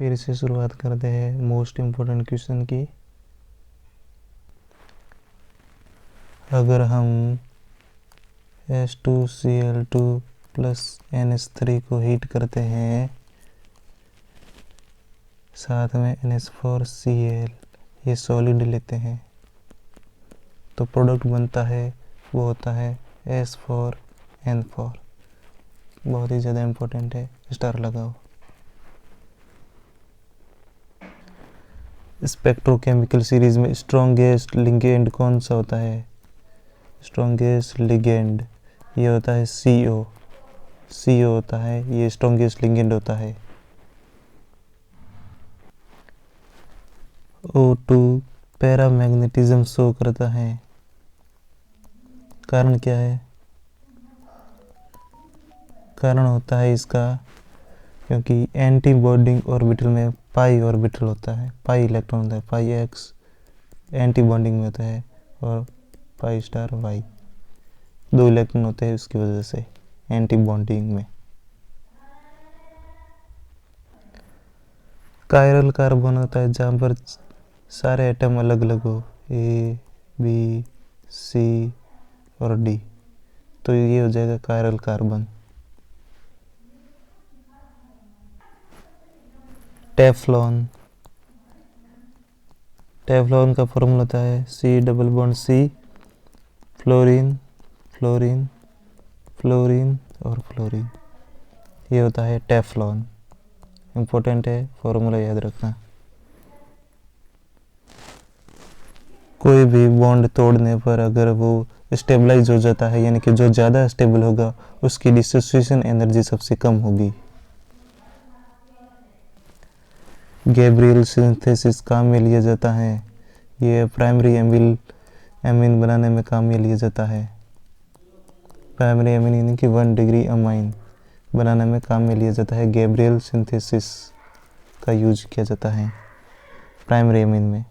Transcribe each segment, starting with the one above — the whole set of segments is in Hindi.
फिर से शुरुआत करते हैं मोस्ट इम्पोर्टेंट क्वेश्चन की। अगर हम H2Cl2 प्लस NH3 को हीट करते हैं, साथ में NH4Cl ये सॉलिड लेते हैं, तो प्रोडक्ट बनता है वो होता है S4N4। बहुत ही ज़्यादा इम्पोर्टेंट है, स्टार लगाओ। स्पेक्ट्रोकेमिकल सीरीज में स्ट्रॉन्गेस्ट लिगेंड कौन सा होता है? स्ट्रॉन्गेस्ट लिगेंड ये होता है CO। CO होता है, ये स्ट्रॉन्गेस्ट लिगेंड होता है। O2 पैरामैग्नेटिज्म शो करता है, कारण क्या है? कारण होता है इसका क्योंकि एंटी बॉन्डिंग ऑर्बिटल में पाई ऑर्बिटल होता है, पाई इलेक्ट्रॉन होता है, पाई एक्स एंटी बॉन्डिंग में होता है और पाई स्टार वाई 2 इलेक्ट्रॉन होते हैं, उसकी वजह से एंटी बॉन्डिंग में। कायरल कार्बन होता है जहाँ पर सारे एटम अलग अलग हो, A, B, C और D, तो ये हो जाएगा कायरल कार्बन। टेफ्लॉन, टेफ्लॉन का फॉर्मूला होता है C+C फ्लोरीन फ्लोरीन फ्लोरीन और फ्लोरीन, ये होता है टेफ्लॉन। इम्पोर्टेंट है, फॉर्मूला याद रखना। कोई भी बॉन्ड तोड़ने पर अगर वो स्टेबलाइज हो जाता है, यानी कि जो ज़्यादा स्टेबल होगा उसकी डिसोसिएशन एनर्जी सबसे कम होगी। गैब्रियल सिंथेसिस काम में लिया जाता है, ये प्राइमरी एमीन बनाने में काम में लिया जाता है। प्राइमरी एमीन यानी कि 1 डिग्री अमाइन बनाने में काम में लिया जाता है। गैब्रियल सिंथेसिस का यूज किया जाता है प्राइमरी एमीन में।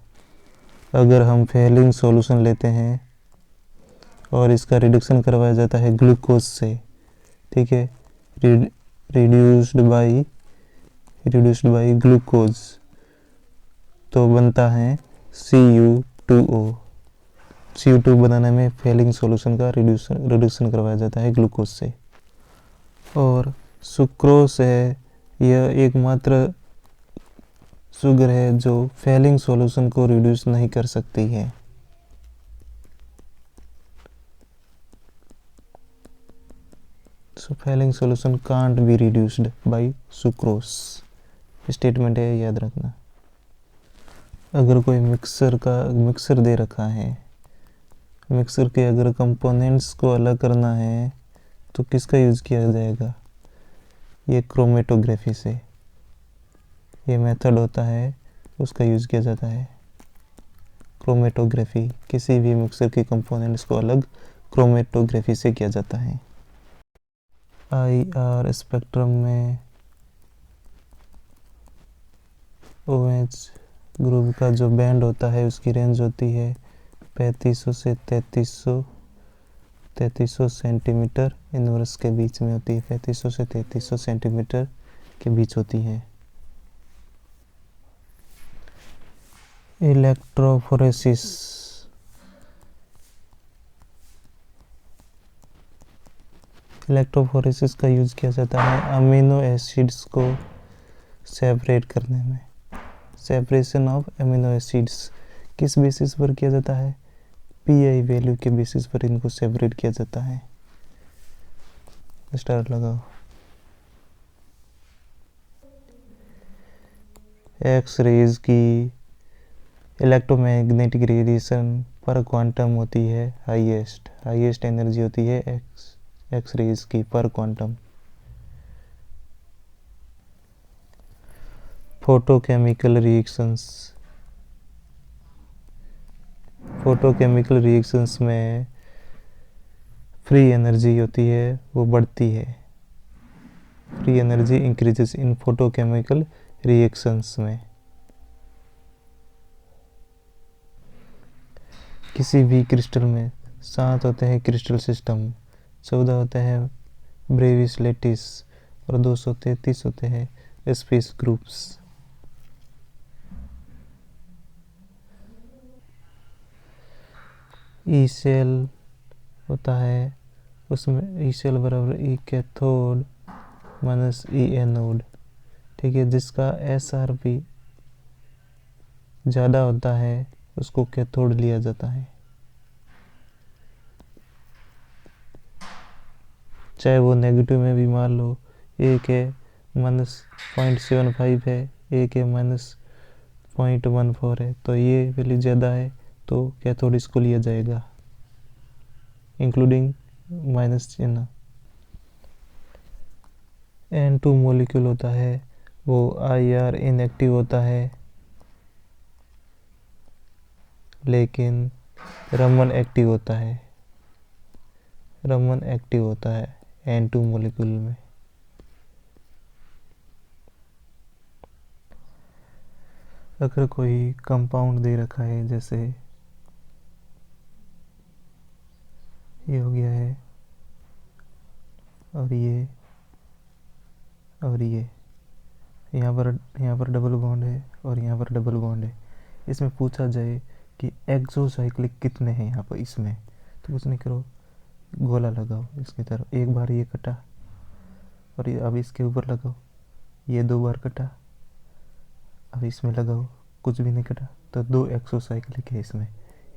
अगर हम फेलिंग सॉल्यूशन लेते हैं और इसका रिडक्शन करवाया जाता है ग्लूकोज से, ठीक है, रिड्यूस्ड बाई ग्लूकोज, तो बनता है Cu2O। CO2 बनाने में फेलिंग सॉल्यूशन का रिडक्शन करवाया जाता है ग्लूकोज से। और सुक्रोज है, यह एकमात्र शुगर है जो फेलिंग सॉल्यूशन को रिड्यूस नहीं कर सकती है। So Fehling solution can't be reduced by sucrose, statement है, याद रखना। अगर कोई मिक्सर दे रखा है, मिक्सर के अगर कंपोनेंट्स को अलग करना है तो किसका यूज़ किया जाएगा? ये क्रोमेटोग्राफी से, ये मेथड होता है, उसका यूज़ किया जाता है क्रोमेटोग्राफी। किसी भी मिक्सर के कंपोनेंट्स को अलग क्रोमेटोग्राफी से किया जाता है। IR स्पेक्ट्रम में OH ग्रुप का जो बैंड होता है उसकी रेंज होती है 3500 से 3300 सेंटीमीटर इनवर्स के बीच में होती है। 3500 से 3300 सेंटीमीटर के बीच होती है। इलेक्ट्रोफोरेसिस, इलेक्ट्रोफोरेसिस का यूज़ किया जाता है अमीनो एसिड्स को सेपरेट करने में। सेपरेशन ऑफ अमीनो एसिड्स किस बेसिस पर किया जाता है? PI वैल्यू के बेसिस पर इनको सेपरेट किया जाता है। स्टार लगाओ। एक्स रेज की इलेक्ट्रोमैग्नेटिक रेडिएशन पर क्वांटम होती है हाईएस्ट एनर्जी होती है एक्स रेज की पर क्वांटम। फोटोकेमिकल रिएक्शंस में फ्री एनर्जी होती है, वो बढ़ती है। फ्री एनर्जी इंक्रीजेस इन फोटोकेमिकल रिएक्शंस में। किसी भी क्रिस्टल में 7 होते हैं क्रिस्टल सिस्टम, 14 होते हैं ब्रेविस लेटिस और 233 होते हैं स्पेस ग्रुप्स। ई सेल होता है, उसमें ई सेल बराबर ई कैथोड माइनस ई एनोड, ठीक है। जिसका SR भी ज़्यादा होता है उसको कैथोड लिया जाता है, चाहे वो नेगेटिव में भी मान लो। एक है -0.75 है, एक है -0.14 है, तो ये वैल्यू ज़्यादा है तो कैथोड इसको लिया जाएगा, इंक्लूडिंग माइनस चिन्ह। N2 मॉलिक्यूल होता है वो IR इनएक्टिव होता है, लेकिन रमन एक्टिव होता है, रमन एक्टिव होता है N2 मॉलिक्यूल में। अगर कोई कंपाउंड दे रखा है, जैसे ये हो गया है और ये और ये, यहाँ पर डबल बॉन्ड है और यहाँ पर डबल बॉन्ड है। इसमें पूछा जाए कि एक्सोसाइक्लिक कितने हैं यहाँ पर इसमें, तो कुछ नहीं करो, गोला लगाओ इसकी तरफ, एक बार ये कटा और ये अब इसके ऊपर लगाओ, ये 2 बार कटा, अब इसमें लगाओ, कुछ भी नहीं कटा, तो 2 एक्सोसाइक्लिक है इसमें।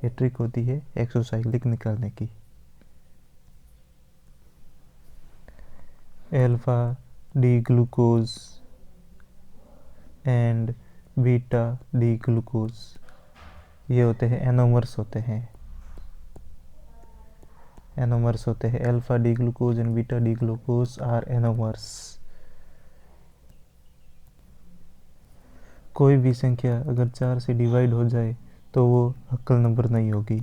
ये ट्रिक होती है एक्सोसाइक्लिक निकालने की। Alpha D glucose and beta D glucose, ये होते हैं एनोमर्स होते हैं, एनोमर्स होते हैं। Alpha D glucose and beta D glucose are anomers. कोई भी संख्या अगर 4 से डिवाइड हो जाए तो वो अक्कल नंबर नहीं होगी,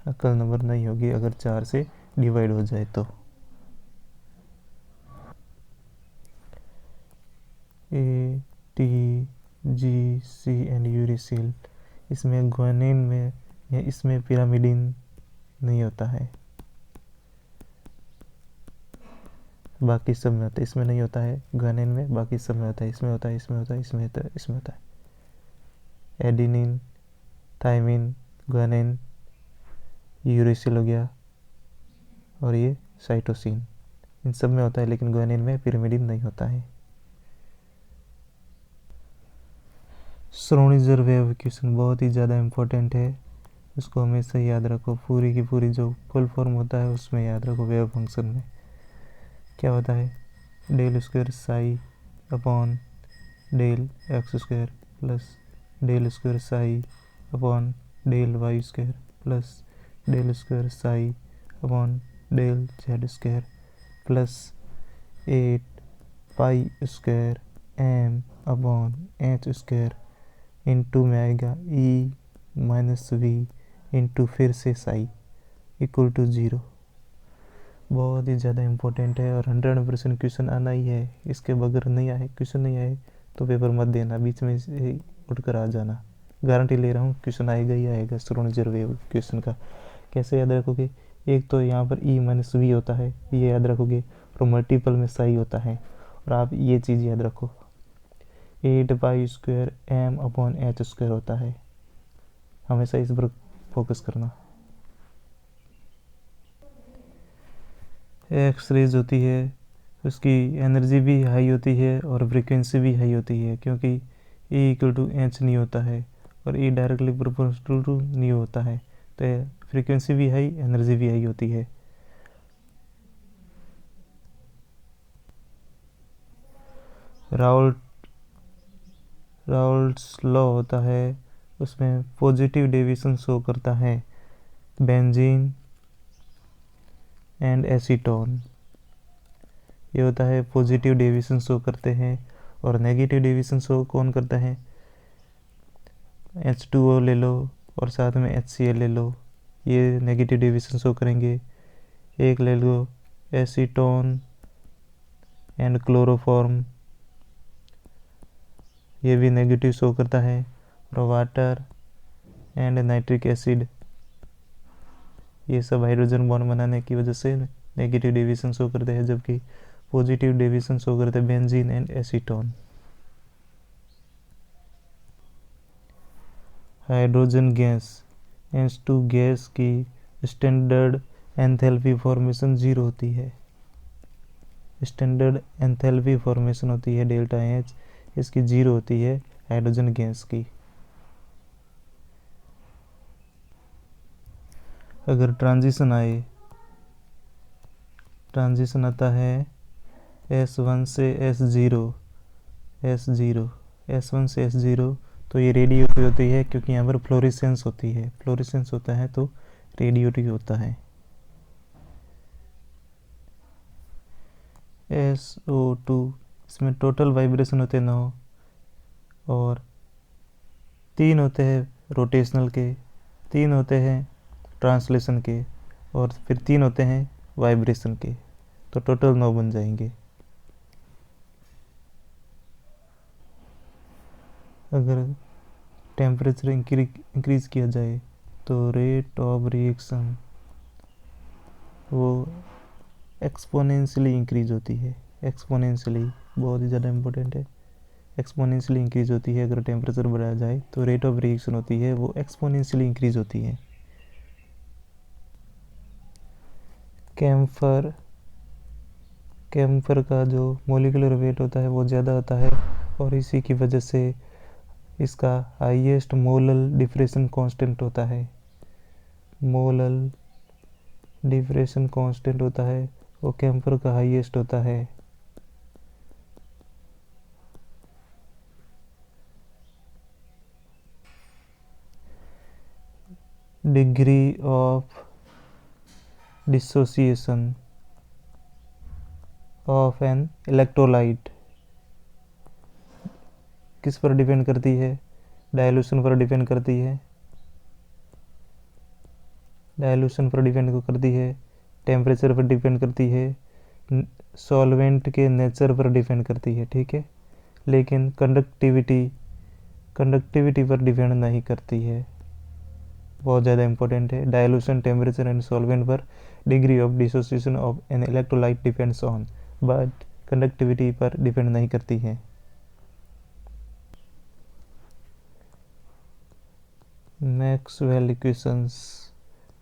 अक्कल नंबर नहीं होगी अगर 4 से डिवाइड हो जाए तो। A, T, G, C and uracil, इसमें ग्वानिन में या इसमें पिरामिडिन नहीं होता है, बाकी सब में होता है, इसमें नहीं होता है ग्वानिन में, बाकी सब में होता है, इसमें होता है, इसमें होता है, इसमें होता है, इसमें होता है। एडिनिन, थाइमिन, ग्वानिन, यूरिसिल हो गया और ये साइटोसिन, इन सब में होता है, लेकिन ग्वानिन में पिरामिडिन नहीं होता है। श्रोडिंगर वेव इक्वेशन बहुत ही ज़्यादा इम्पोर्टेंट है, उसको हमेशा याद रखो, पूरी की पूरी जो फुल फॉर्म होता है उसमें याद रखो। वेव फंक्शन में क्या होता है, del square psi upon del X square plus del square psi upon del Y square plus del square psi upon del Z square plus 8 pi square M upon H square into में आएगा ई माइनस वी इंटू फिर से साई इक्वल टू 0। बहुत ही ज़्यादा इम्पोर्टेंट है और 100% क्वेश्चन आना ही है, इसके बगैर नहीं आए, क्वेश्चन नहीं आए तो पेपर मत देना, बीच में से उठ कर आ जाना, गारंटी ले रहा हूँ क्वेश्चन आएगा ही आएगा। श्रोडिंगर वेव क्वेश्चन का कैसे याद रखोगे, एक तो यहाँ पर ई माइनस वी होता है, ये याद रखोगे, और मल्टीपल में साई होता है, और आप ये चीज़ याद रखो 8 pi square M upon H square होता है, हमेशा इस पर फोकस करना। एक्स रेज होती है उसकी एनर्जी भी हाई होती है और फ्रीक्वेंसी भी हाई होती है, क्योंकि E इक्वल टू एच नहीं होता है और E डायरेक्टली प्रोपोर्शनल टू नहीं होता है, तो फ्रीक्वेंसी भी हाई, एनर्जी भी हाई होती है। राउल्ट्स लॉ होता है, उसमें पॉजिटिव डेविएशन शो करता है बेंजीन एंड एसीटोन, ये होता है पॉजिटिव डेविएशन शो करते हैं, और नेगेटिव डेविएशन शो कौन करता है, H2O ले लो और साथ में HCl ले लो, ये नेगेटिव डेविएशन शो करेंगे। एक ले लो एसीटोन एंड क्लोरोफॉर्म, ये भी नेगेटिव शो करता है, और वाटर एंड नाइट्रिक एसिड, ये सब हाइड्रोजन बॉन्ड बनाने की वजह से नेगेटिव डेविएशन शो करते हैं, जबकि पॉजिटिव डेविएशन शो करते हैं benzene and acetone. Hydrogen gas H2 gas की स्टैंडर्ड एंथैल्पी फॉर्मेशन 0 होती है। स्टैंडर्ड एंथैल्पी फॉर्मेशन होती है डेल्टा एच, इसकी 0 होती है हाइड्रोजन गैस की। अगर ट्रांजिशन आए, ट्रांजिशन आता है S1 से S0, S1 से S0, तो ये रेडियोटिव होती है क्योंकि यहाँ पर फ्लोरेसेंस होती है। फ्लोरेसेंस होता है तो रेडियोटिव होता है। SO2, इसमें टोटल वाइब्रेशन होते हैं 9, और 3 होते हैं रोटेशनल के, 3 होते हैं ट्रांसलेशन के, और फिर 3 होते हैं वाइब्रेशन के, तो टोटल 9 बन जाएंगे। अगर टेम्परेचर इंक्रीज किया जाए तो रेट ऑफ रिएक्शन वो एक्सपोनेंशियली इंक्रीज होती है। एक्सपोनेंशियली बहुत ही ज़्यादा इम्पोर्टेंट है। एक्सपोनेंशियली इंक्रीज होती है। अगर टेम्परेचर बढ़ाया जाए तो रेट ऑफ रिएक्शन होती है वो एक्सपोनेंशियली इंक्रीज होती है। कैम्फर का जो मोलिकुलर वेट होता है वो ज़्यादा होता है, और इसी की वजह से इसका हाईएस्ट मोलल डिफ्रेशन कांस्टेंट होता है। मोलल डिफ्रेशन कांस्टेंट होता है वो कैम्फर का हाईएस्ट होता है। Degree of dissociation of an electrolyte किस पर डिपेंड करती है? डायल्यूशन पर डिपेंड करती है। डायल्यूशन पर डिपेंड करती है, टेम्परेचर पर डिपेंड करती है, सॉल्वेंट के नेचर पर डिपेंड करती है, ठीक है। लेकिन कंडक्टिविटी पर डिपेंड नहीं करती है। बहुत ज़्यादा इंपॉर्टेंट है। डायल्यूशन, टेम्परेचर एंड सॉल्वेंट पर degree of dissociation of an electrolyte depends on, but conductivity पर डिपेंड नहीं करती है। मैक्सवेल इक्वेशंस,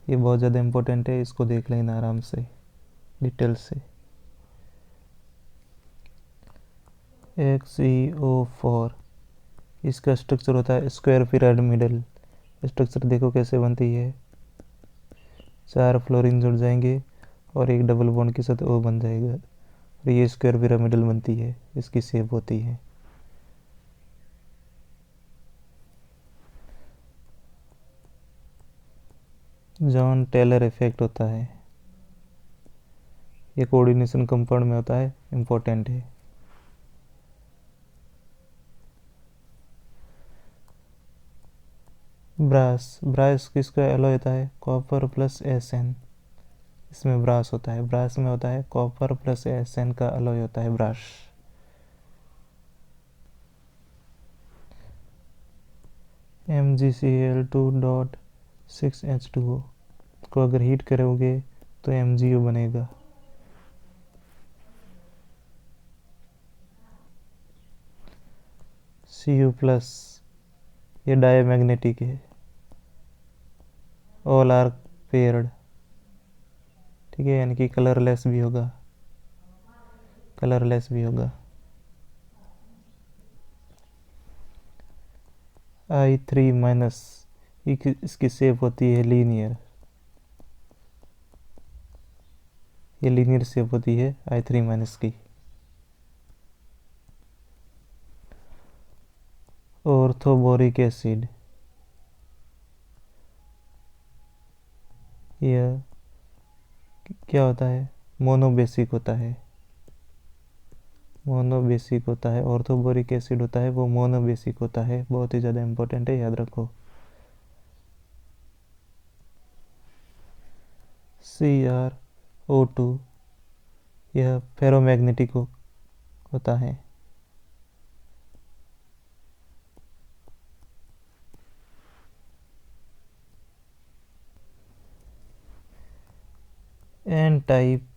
ये बहुत ज़्यादा इंपॉर्टेंट है, इसको देख लेना आराम से डिटेल से। XeO4, इसका स्ट्रक्चर होता है स्क्वायर पिरामिडल। स्ट्रक्चर देखो कैसे बनती है, 4 फ्लोरीन जुड़ जाएंगे और एक डबल बॉन्ड के साथ O बन जाएगा, और ये स्क्वायर पिरामिडल बनती है, इसकी शेप होती है। जॉन टेलर इफेक्ट होता है, ये कोऑर्डिनेशन कंपाउंड में होता है, इंपॉर्टेंट है। ब्रास किसका एलॉय होता है? कॉपर प्लस SN, इसमें ब्रास होता है। ब्रास में होता है कॉपर प्लस SN का एलॉय होता है ब्रास। MgCl2.6H2O को अगर हीट करोगे तो MgO बनेगा। Cu+, ये डायमैग्नेटिक है। ऑल आर पेयर्ड, ठीक है, यानी कि कलरलेस भी होगा, कलरलेस भी होगा। I3-, इसकी शेप होती है लीनियर, ये लीनियर शेप होती है I3- की। ऑर्थोबोरिक एसिड, यह क्या होता है? मोनोबेसिक होता है। मोनोबेसिक होता है। ऑर्थोबोरिक एसिड होता है वो मोनोबेसिक होता है। बहुत ही ज़्यादा इंपॉर्टेंट है, याद रखो। CrO2, यह फेरोमैग्नेटिक होता है। एन टाइप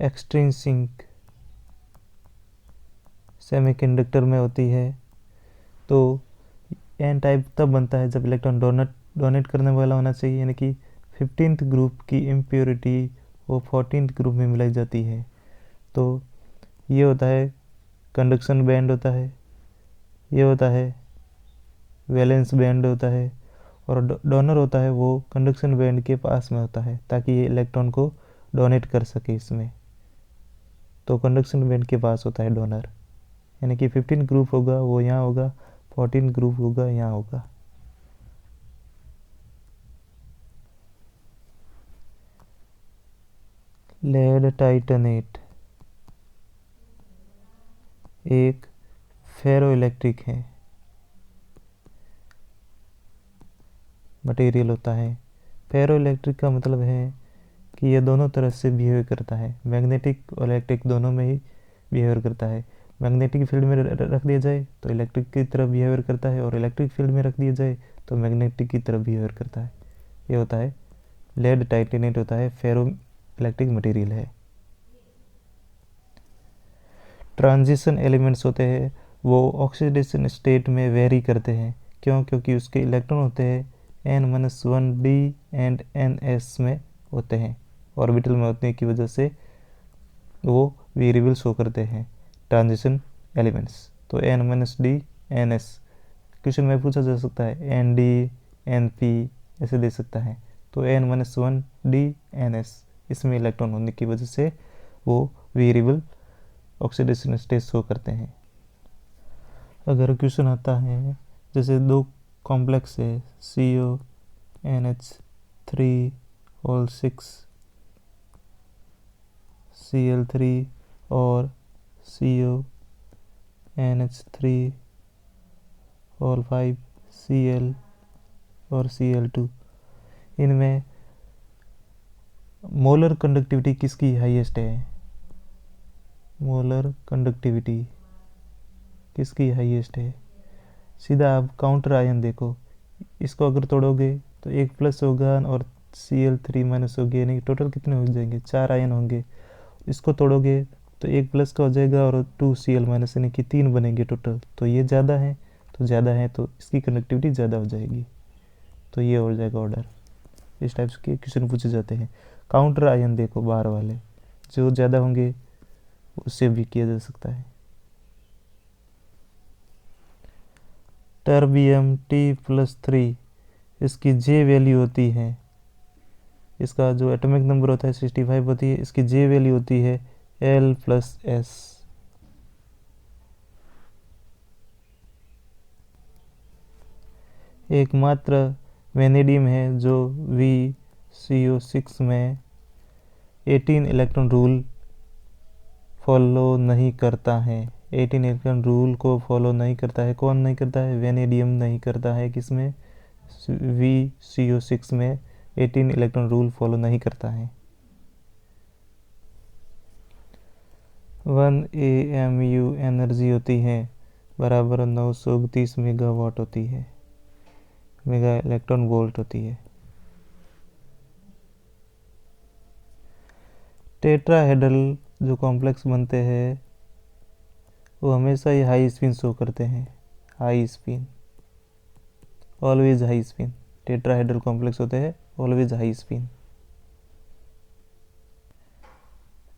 एक्सट्रिंसिक सेमीकंडक्टर में होती है, तो एन टाइप तब बनता है जब इलेक्ट्रॉन डोनेट करने वाला होना चाहिए, यानी कि 15th ग्रुप की इम्प्योरिटी वो 14th ग्रुप में मिलाई जाती है। तो ये होता है कंडक्शन बैंड होता है, ये होता है वैलेंस बैंड होता है, और डोनर होता है वो कंडक्शन बैंड के पास में होता है ताकि ये इलेक्ट्रॉन को डोनेट कर सके इसमें। तो कंडक्शन बैंड के पास होता है डोनर, यानी कि 15 ग्रुप होगा वो यहाँ होगा, 14 ग्रुप होगा यहाँ होगा। लेड टाइटनेट एक फेरोइलेक्ट्रिक है मटेरियल होता है। फेरोइलेक्ट्रिक का मतलब है कि ये दोनों तरह से बिहेव करता है, मैग्नेटिक और इलेक्ट्रिक दोनों में ही बिहेवियर करता है। मैग्नेटिक फील्ड में रख दिया जाए तो इलेक्ट्रिक की तरफ बिहेवियर करता है, और इलेक्ट्रिक फील्ड में रख दिया जाए तो मैग्नेटिक की तरफ बिहेवियर करता है। ये होता है लेड टाइटेनेट होता है, फेरो इलेक्ट्रिक मटेरियल है। ट्रांजिशन एलिमेंट्स होते हैं वो ऑक्सीडेशन स्टेट में वेरी करते हैं। क्यों? क्योंकि उसके इलेक्ट्रॉन होते हैं n-1d एंड ns में होते हैं, ऑर्बिटल में होने की वजह से वो वेरिएबल शो करते हैं ट्रांजिशन एलिमेंट्स। तो n-d ns क्वेश्चन में पूछा जा सकता है nd np ऐसे दे सकता है। तो n-1d ns इसमें इलेक्ट्रॉन होने की वजह से वो वेरिएबल ऑक्सीडेशन स्टेट शो करते हैं। अगर क्वेश्चन आता है जैसे दो कॉम्प्लेक्स है CONH3 Cl3 और CONH3 Cl और Cl2, इनमें मोलर कंडक्टिविटी किसकी हाईएस्ट है? मोलर कंडक्टिविटी किसकी हाईएस्ट है? सीधा आप काउंटर आयन देखो, इसको अगर तोड़ोगे तो एक प्लस होगा और Cl3 माइनस होगी, यानी टोटल कितने हो जाएंगे? 4 आयन होंगे। इसको तोड़ोगे तो एक प्लस का हो जाएगा और 2Cl माइनस, यानी कि 3 बनेंगे टोटल। तो ये ज़्यादा है, तो ज़्यादा है तो इसकी कंडक्टिविटी ज़्यादा हो जाएगी। तो ये हो जाएगा ऑर्डर। इस टाइप के क्वेश्चन पूछे जाते हैं। काउंटर आयन देखो बाहर वाले, जो ज़्यादा होंगे उससे भी किया जा सकता है। टर्बियम T+3 इसकी J वैल्यू होती है, इसका जो एटॉमिक नंबर होता है 65 होती है, इसकी J वैल्यू होती है L+S। एकमात्र वेनेडियम है जो VCO6 में 18 इलेक्ट्रॉन रूल फॉलो नहीं करता है। 18 इलेक्ट्रॉन रूल को फॉलो नहीं करता है। कौन नहीं करता है? वेनेडियम नहीं करता है। किसमें? VCO6 में 18 इलेक्ट्रॉन रूल फॉलो नहीं करता है। 1 AMU एनर्जी होती है बराबर 931 मेगावाट होती है, मेगा इलेक्ट्रॉन वोल्ट होती है। टेट्राहेड्रल जो कॉम्प्लेक्स बनते हैं वो हमेशा ही हाई स्पिन शो करते हैं, high spin, always high spin. Tetrahedral complex होते हैं always high spin.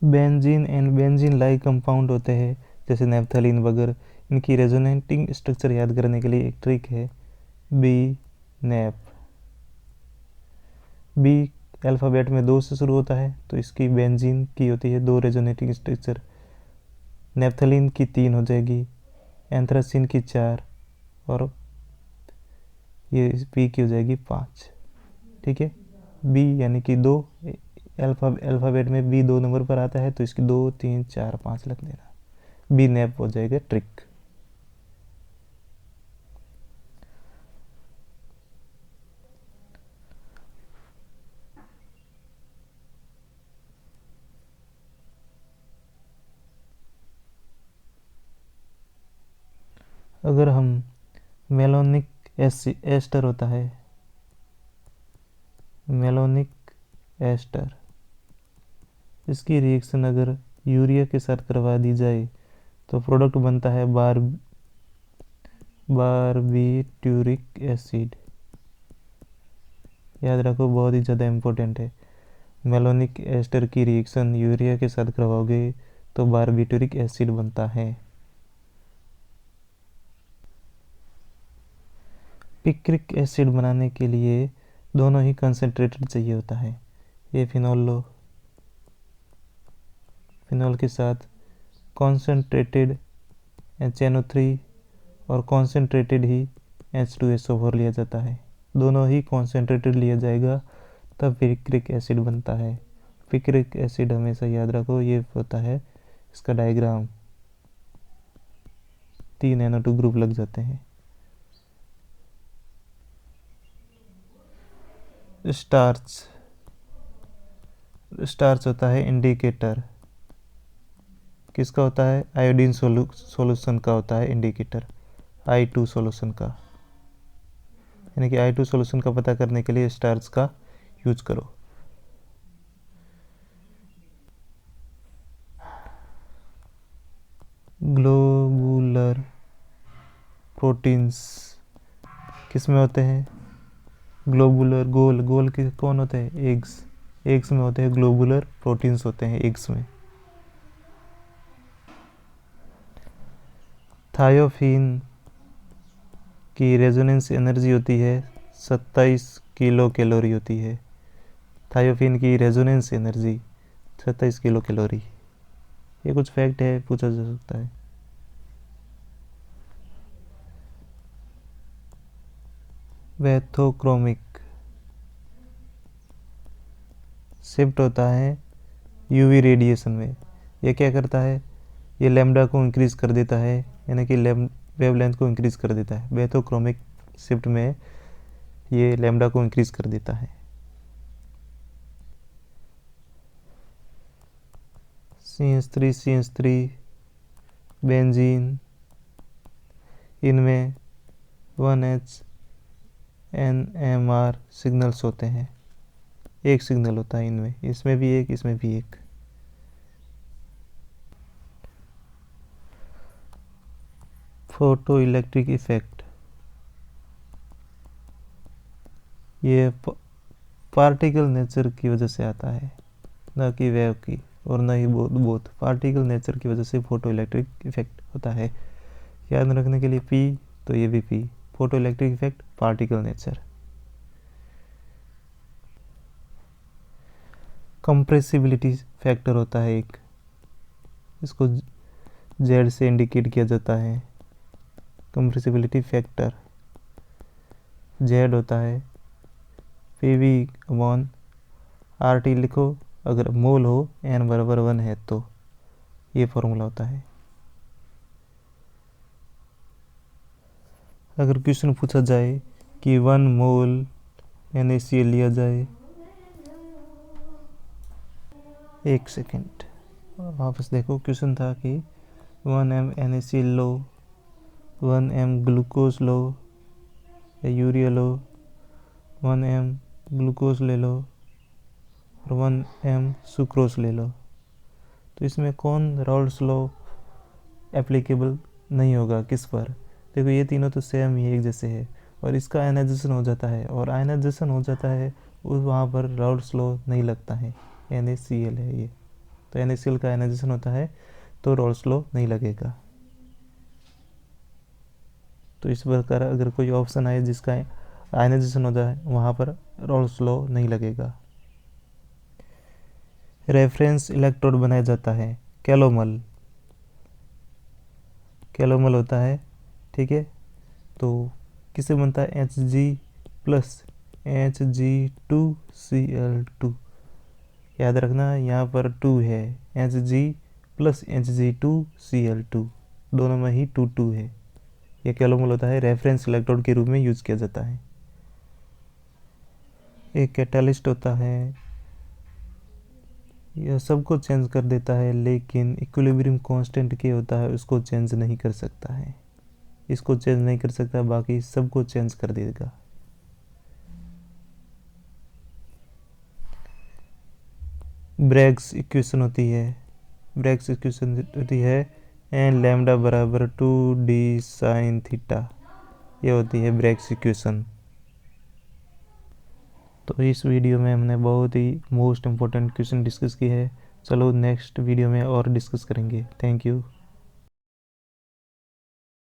Benzene and benzene like compound होते हैं जैसे नेफ्थलीन वगैरह, इनकी रेजोनेटिंग स्ट्रक्चर याद करने के लिए एक ट्रिक है बी नेप। बी अल्फ़ाबेट में 2 से शुरू होता है, तो इसकी बेंजीन की होती है 2 रेजोनेटिंग स्ट्रक्चर, नेफ्थलीन की 3 हो जाएगी, एंथ्रासिन की 4 और ये बी की हो जाएगी 5। ठीक है, बी यानी कि 2, अल्फ़ाबेट में बी 2 नंबर पर आता है तो इसकी 2 3 4 5 लग देना, बी नेप हो जाएगा ट्रिक। अगर हम मेलोनिक एस्टर होता है, मेलोनिक एस्टर, इसकी रिएक्शन अगर यूरिया के साथ करवा दी जाए तो प्रोडक्ट बनता है बारबीट्यूरिक एसिड, याद रखो बहुत ही ज़्यादा इम्पोर्टेंट है। मेलोनिक एस्टर की रिएक्शन यूरिया के साथ करवाओगे तो बारबीट्यूरिक एसिड बनता है। पिक्रिक एसिड बनाने के लिए दोनों ही कंसनट्रेटेड चाहिए होता है। ये फिनॉल लो, फिनॉल के साथ कॉन्सेंट्रेटेड HNO3 और कॉन्सेंट्रेटेड ही H2SO4 लिया जाता है। दोनों ही कॉन्सेंट्रेटेड लिया जाएगा तब पिक्रिक एसिड बनता है। पिक्रिक एसिड हमेशा याद रखो, ये होता है इसका डायग्राम, 3 NO2 ग्रुप लग जाते हैं। स्टार्च, स्टार्च होता है इंडिकेटर, किसका होता है? आयोडीन सॉल्यूशन का होता है इंडिकेटर, I2 सॉल्यूशन का। यानी कि I2 सॉल्यूशन का पता करने के लिए स्टार्च का यूज करो। ग्लोबुलर प्रोटीन्स किस में होते हैं? ग्लोबुलर, गोल गोल के कौन होते हैं? एग्स, एग्स में होते हैं ग्लोबुलर प्रोटीन्स होते हैं एग्स में। थायोफिन की रेजोनेंस एनर्जी होती है 27 किलो कैलोरी होती है। थायोफिन की रेजोनेंस एनर्जी 27 किलो कैलोरी। ये कुछ फैक्ट है, पूछा जा सकता है। वैथोक्रोमिक शिफ्ट होता है यूवी रेडिएशन में। ये क्या करता है? ये लैम्डा को इंक्रीज कर देता है, यानी कि वेवलेंथ को इंक्रीज कर देता है। वैथोक्रोमिक शिफ्ट में ये लैम्डा को इंक्रीज कर देता है। CH3 बेंजीन, इनमें 1H NMR सिग्नल्स होते हैं। एक सिग्नल होता है इनमें, इसमें भी एक, इसमें भी एक। फोटो इलेक्ट्रिक इफेक्ट, ये पार्टिकल नेचर की वजह से आता है, न कि वेव की, और न ही बोथ। पार्टिकल नेचर की वजह से फोटो इलेक्ट्रिक इफेक्ट होता है। याद रखने के लिए P, तो ये भी P, photo electric effect, particle nature. Compressibility factor होता है एक, इसको Z से इंडिकेट किया जाता है। कंप्रेसिबिलिटी फैक्टर Z होता है PV/RT लिखो, अगर मोल हो N बराबर 1 है तो ये फॉर्मूला होता है। अगर क्वेश्चन पूछा जाए कि 1 मोल NaCl लिया जाए, एक सेकेंड वापस देखो, क्वेश्चन था कि 1 m NaCl लो, 1 m ग्लूकोज लो या यूरिया लो, 1 m ग्लूकोज ले लो और 1 m सुक्रोज ले लो, तो इसमें कौन राउल्ट्स लॉ एप्लीकेबल नहीं होगा? किस पर? देखो ये तीनों तो सेम ही एक जैसे है, और इसका आयनाइजेशन हो जाता है, और आयनाइजेशन हो जाता है उस वहाँ पर राउल्ट्स लॉ नहीं लगता है। NaCl है ये, तो NaCl का आयनाइजेशन होता है तो राउल्ट्स लॉ नहीं लगेगा। तो इस प्रकार अगर कोई ऑप्शन आए जिसका आयनाइजेशन होता है वहाँ पर राउल्ट्स लॉ नहीं लगेगा। रेफरेंस इलेक्ट्रोड बनाया जाता है कैलोमल, कैलोमल होता है, ठीक है। तो किससे बनता है? Hg plus Hg2Cl2। याद रखना यहाँ पर 2 है, Hg प्लस Hg2Cl2, दोनों में ही 2 है। यह कैलोमल होता है, रेफरेंस इलेक्ट्रोड के रूप में यूज किया जाता है। एक कैटालिस्ट होता है, यह सबको चेंज कर देता है, लेकिन इक्विलिब्रियम कांस्टेंट के होता है उसको चेंज नहीं कर सकता है। इसको चेंज नहीं कर सकता, बाकी सबको चेंज कर देगा। ब्रैग्स इक्वेशन होती है, ब्रैग्स इक्वेशन होती है n लैम्डा बराबर 2d sin थीटा। ये होती है ब्रेक इक्वेशन। तो इस वीडियो में हमने बहुत ही मोस्ट इम्पोर्टेंट क्वेश्चन डिस्कस की है। चलो नेक्स्ट वीडियो में और डिस्कस करेंगे। Thank you.